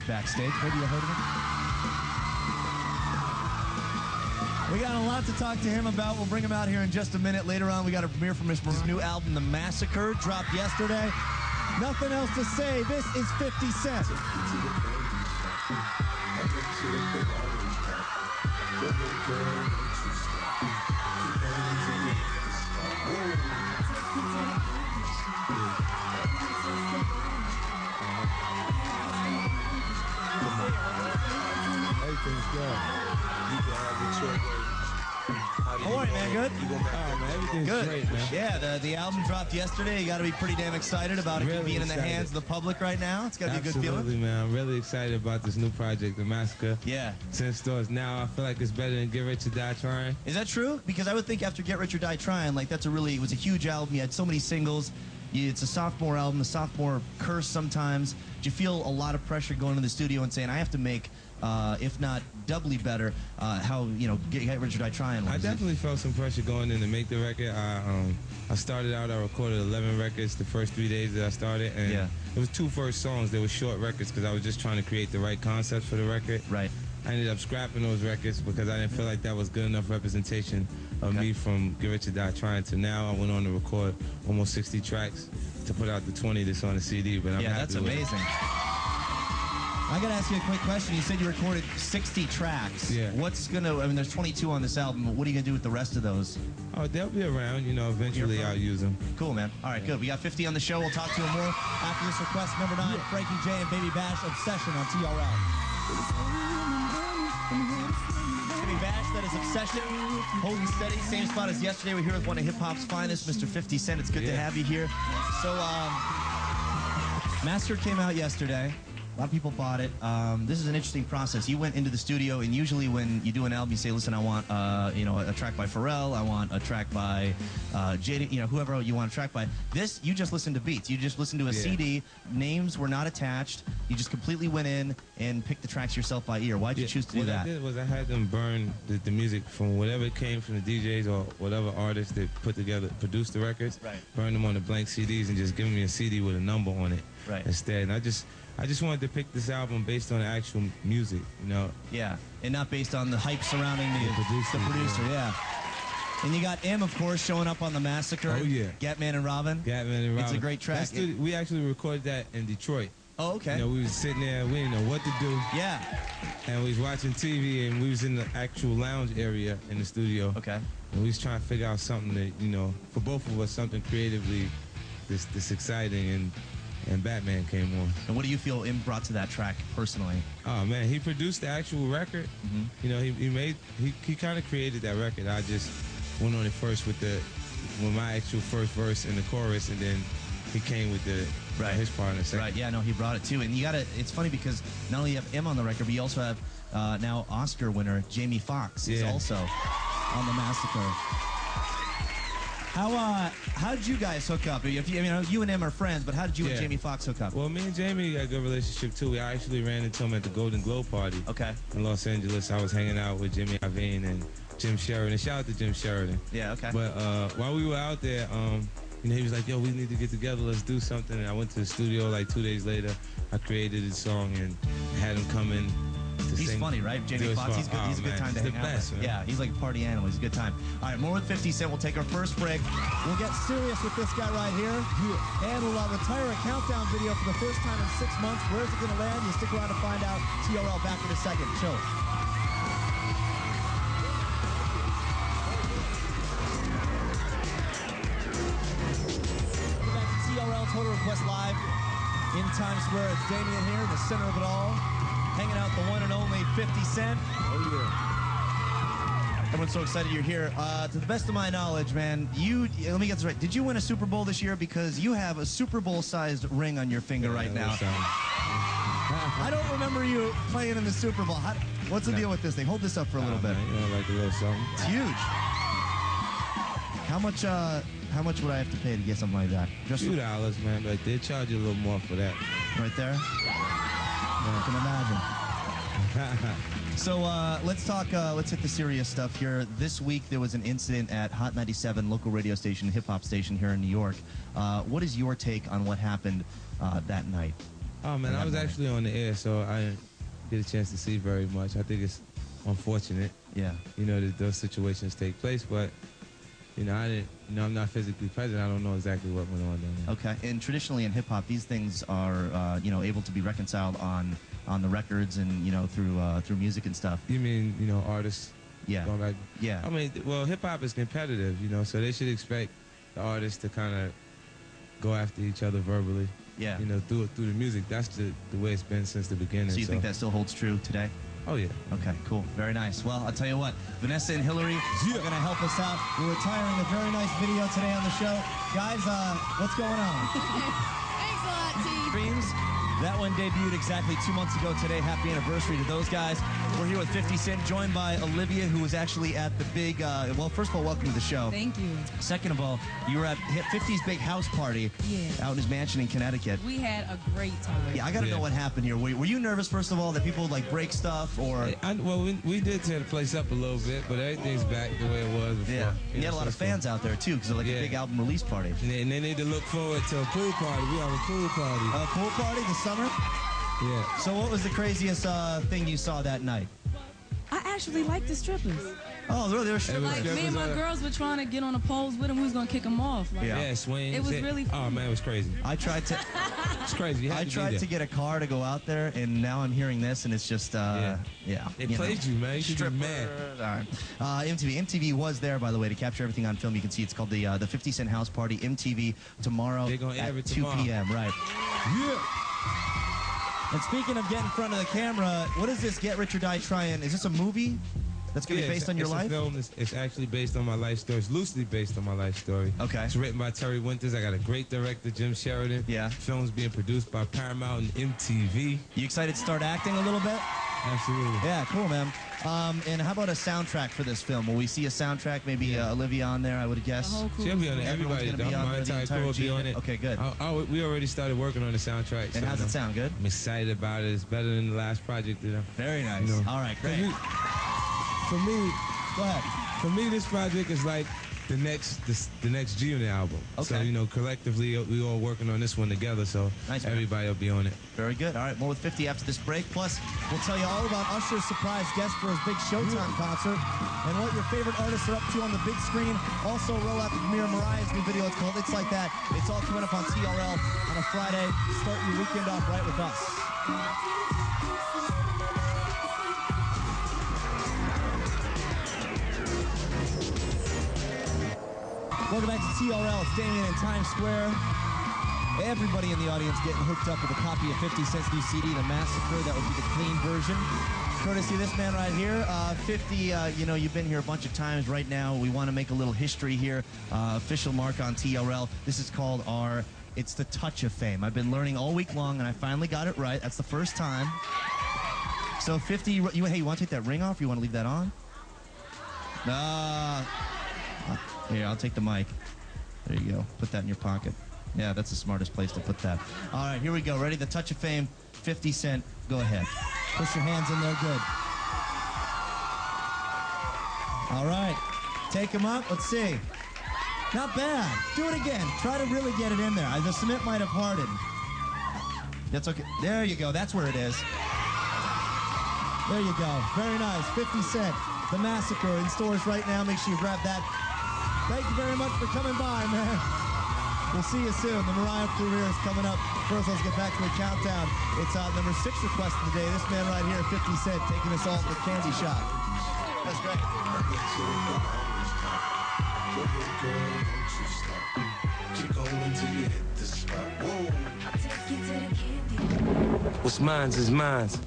backstage. Maybe you heard of him. We got a lot to talk to him about. We'll bring him out here in just a minute. Later on, we got a premiere from his new album, The Massacre, dropped yesterday. Nothing else to say. This is 50 Cent. Everything's good. You can have it your way. How are you, man? Good? Oh, man, everything's Good. great, man. Yeah, the album dropped yesterday. You got to be pretty damn excited about it Really being in the excited. hands of the public right now. It's got to be a good feeling. Absolutely, man. I'm really excited about this new project, The Massacre. Yeah. Since stores now, I feel like it's better than Get Rich or Die Trying. Is that true? Because I would think after Get Rich or Die Trying, like it was a huge album. You had so many singles. It's a sophomore album, a sophomore curse sometimes. Do you feel a lot of pressure going to the studio and saying, I have to make, if not doubly better, how, Get Rich or Die Trying was? I definitely felt some pressure going in to make the record. I started out, I recorded 11 records the first 3 days that I started. And it was 2 first songs. They were short records because I was just trying to create the right concepts for the record. Right. I ended up scrapping those records because I didn't feel like that was good enough representation of me from Get Rich or Die Trying to now. I went on to record almost 60 tracks to put out the 20 that's on the CD. But I'm happy that's with it. amazing. I got to ask you a quick question. You said you recorded 60 tracks. Yeah. There's 22 on this album. What are you going to do with the rest of those? Oh, they'll be around. Eventually I'll use them. Cool, man. All right, good. We got 50 on the show. We'll talk to him more after this request. Number 9, Frankie J and Baby Bash, Obsession on TRL. Baby Bash, that is Obsession. Holding steady, same spot as yesterday. We're here with one of hip-hop's finest, Mr. 50 Cent. It's good to have you here. So, Master came out yesterday. A lot of people bought it. This is an interesting process. You went into the studio, and usually when you do an album, you say, listen, I want a track by Pharrell, I want a track by JD, whoever you want a track by. This, you just listened to beats. You just listened to a CD. Names were not attached. You just completely went in and picked the tracks yourself by ear. Why'd you choose to do that? What I did was I had them burn the music from whatever came from the DJs or whatever artists that produced the records. Right. Burn them on the blank CDs and just give me a CD with a number on it. Right. Instead. And I just wanted to pick this album based on the actual music, Yeah, and not based on the hype surrounding the producer, yeah. And you got M, of course, showing up on The Massacre. Oh, yeah. Gatman and Robin. Gatman and Robin. It's a great track. We actually recorded that in Detroit. Oh, okay. We was sitting there, we didn't know what to do. Yeah. And we was watching TV, and we was in the actual lounge area in the studio. Okay. And we was trying to figure out something that, for both of us, something creatively this exciting, and Batman came on. And what do you feel M brought to that track personally? Oh man, he produced the actual record. He kind of created that record. I just went on it first with my actual first verse and the chorus, and then he came with his part in the second. Right, yeah, no, he brought it too. And it's funny because not only you have M on the record, but you also have now Oscar winner Jamie Foxx is also on The Massacre. How did you guys hook up? You and him are friends, but how did you and Jamie Foxx hook up? Well, me and Jamie got a good relationship too. I actually ran into him at the Golden Globe party. Okay. In Los Angeles. I was hanging out with Jimmy Iovine and Jim Sheridan. Shout out to Jim Sheridan. Yeah, okay. But while we were out there, he was like, yo, we need to get together. Let's do something. And I went to the studio like 2 days later. I created a song and had him come in. He's funny, right? Jamie Foxx. He's good. He's a good time to hang out with. Man. Yeah, he's like a party animal. He's a good time. All right, more with 50 Cent. We'll take our first break. We'll get serious with this guy right here. And we'll retire a countdown video for the first time in 6 months. Where's it going to land? You stick around to find out. TRL back in a second. Chill. Welcome back to TRL Total Request Live in Times Square. It's Damien here in the center of it all. Hanging out the one and only 50 Cent. Oh, yeah. Everyone's so excited you're here. To the best of my knowledge, man, let me get this right. Did you win a Super Bowl this year? Because you have a Super Bowl-sized ring on your finger right now. I don't remember you playing in the Super Bowl. What's the deal with this thing? Hold this up for a little bit. Like a little something. It's huge. How much would I have to pay to get something like that? Just $2, man, but they charge you a little more for that. Right there? I can imagine. So let's hit the serious stuff here. This week there was an incident at Hot 97, local radio station, hip-hop station here in New York. What is your take on what happened that night? Oh, man, I was actually on the air, so I didn't get a chance to see very much. I think it's unfortunate, Yeah. you know, that those situations take place, but, you know, I didn't, you know, I'm not physically present. I don't know exactly what went on down there. Okay. And traditionally in hip hop, these things are, you know, able to be reconciled on the records and, you know, through music and stuff. You mean, you know, artists? Yeah. Going back? Yeah. I mean, well, hip hop is competitive, you know, so they should expect the artists to kind of go after each other verbally. Yeah. You know, through the music. That's the way it's been since the beginning. So you think that still holds true today? Oh, yeah. Okay, cool. Very nice. Well, I'll tell you what, Vanessa and Hillary are going to help us out. We're retiring a very nice video today on the show. Guys, what's going on? Thanks a lot, T. Dreams. That one debuted exactly 2 months ago today. Happy anniversary to those guys. We're here with 50 Cent, joined by Olivia, who was actually at the big, well, first of all, welcome to the show. Thank you. Second of all, you were at 50's big house party out in his mansion in Connecticut. We had a great time. Yeah, I got to know what happened here. Were you nervous, first of all, that people would, like, break stuff, or? Well, we did tear the place up a little bit, but everything's back the way it was before. Yeah, you had a know, lot of fans out there, too, because they're like a big album release party. And they need to look forward to a pool party. We have a pool party. A pool party this summer? Yeah. So what was the craziest thing you saw that night? I actually like the strippers. Oh, really? They were strippers? Like, me and my girls were trying to get on the poles with them. We was going to kick them off. Like, Yeah. Swing. It was really fun. Oh, man, it was crazy. I tried to... It's crazy. I tried to get a car to go out there, and now I'm hearing this, and it's just, yeah. They played you, man. You should be mad. All right. MTV was there, by the way, to capture everything on film. You can see it's called the 50 Cent House Party, MTV, tomorrow They're gonna air at it 2 tomorrow. p.m., right. Yeah. And speaking of getting in front of the camera, what is this Get Rich or Die Trying? Is this a movie that's going to be based on your life? It's a film. It's actually based on my life story. It's loosely based on my life story. Okay. It's written by Terry Winters. I got a great director, Jim Sheridan. Yeah. Film's being produced by Paramount and MTV. You excited to start acting a little bit? Absolutely. Yeah, cool, man. And how about a soundtrack for this film? Will we see a soundtrack? Maybe Olivia on there, I would guess. The whole crew. She'll be on it. Everyone's Everybody, gonna be on my there, the entire crew will be entire on it. Okay, good. We already started working on the soundtrack. And so, how's it sound? Good? I'm excited about it. It's better than the last project. Very nice. You know. All right, great. For me, Go ahead. For me, this project is like the next G-Unit album. Okay. So, you know, collectively, we all working on this one together, so Nice, man. everybody will be on it. Very good. All right, more with 50 after this break. Plus, we'll tell you all about Usher's surprise guest for his big Showtime concert and what your favorite artists are up to on the big screen. Also, roll out the premiere of Mariah's new video. It's called It's Like That. It's all coming up on TRL on a Friday. Start your weekend off right with us. Welcome back to TRL. It's Damien in Times Square. Everybody in the audience getting hooked up with a copy of 50 Cent's new CD, The Massacre. That would be the clean version. Courtesy of this man right here. 50, you know, you've been here a bunch of times. Right now, we want to make a little history here. Official mark on TRL. This is called it's the Touch of Fame. I've been learning all week long, and I finally got it right. That's the first time. So 50, hey, you want to take that ring off, or you want to leave that on? Here, I'll take the mic. There you go. Put that in your pocket. Yeah, that's the smartest place to put that. All right, here we go. Ready? The Touch of Fame, 50 Cent. Go ahead. Push your hands in there. Good. All right. Take them up. Let's see. Not bad. Do it again. Try to really get it in there. The cement might have hardened. That's okay. There you go. That's where it is. There you go. Very nice. 50 Cent. The Massacre in stores right now. Make sure you grab that. Thank you very much for coming by, man. We'll see you soon. The Mariah premiere is coming up. First, let's get back to the countdown. It's number 6 request of the day. This man right here, 50 Cent, taking us all to the candy shop. That's great. What's mine's is mine's.